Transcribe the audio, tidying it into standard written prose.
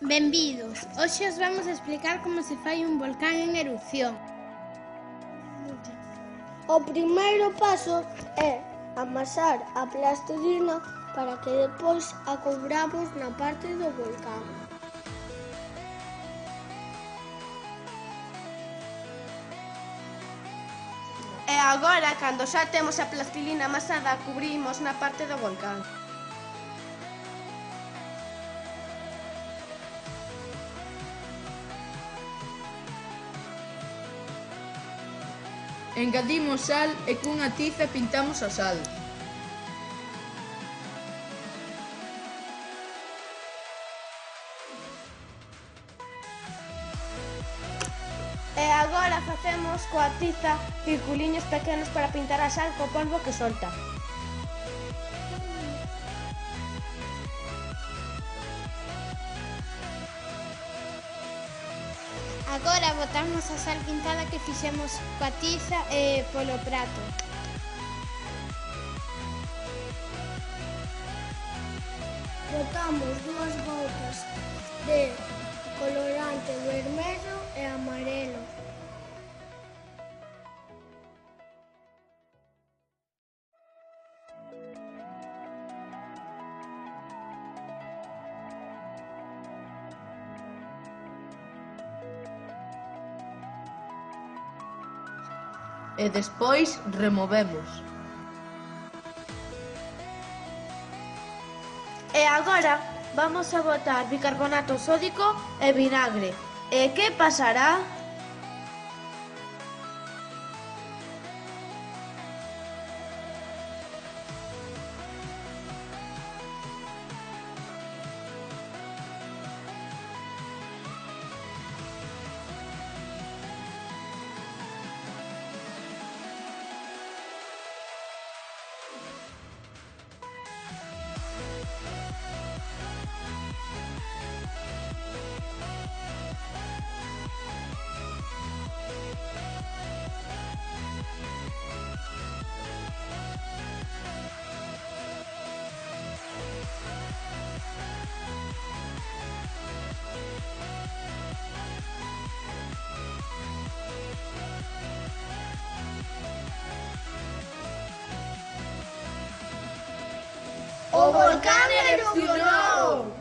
Benvidos! Hoxe os vamos a explicar como se fai un volcán en erupción. O primeiro paso é amasar a plastilina para que depois a cubramos na parte do volcán. E agora, cando xa temos a plastilina amasada, a cubrimos na parte do volcán. Engadimos sal e cunha tiza pintamos a sal. E agora facemos coa tiza circuliños pequenos para pintar a sal co polvo que solta. Agora botamos a sal pintada que fixemos coa tiza e polo prato. Botamos 2 gotas de colorante vermello e amarelo. E despois removemos. E agora vamos a botar bicarbonato sódico e vinagre. E que pasará? O volcán erupcionou!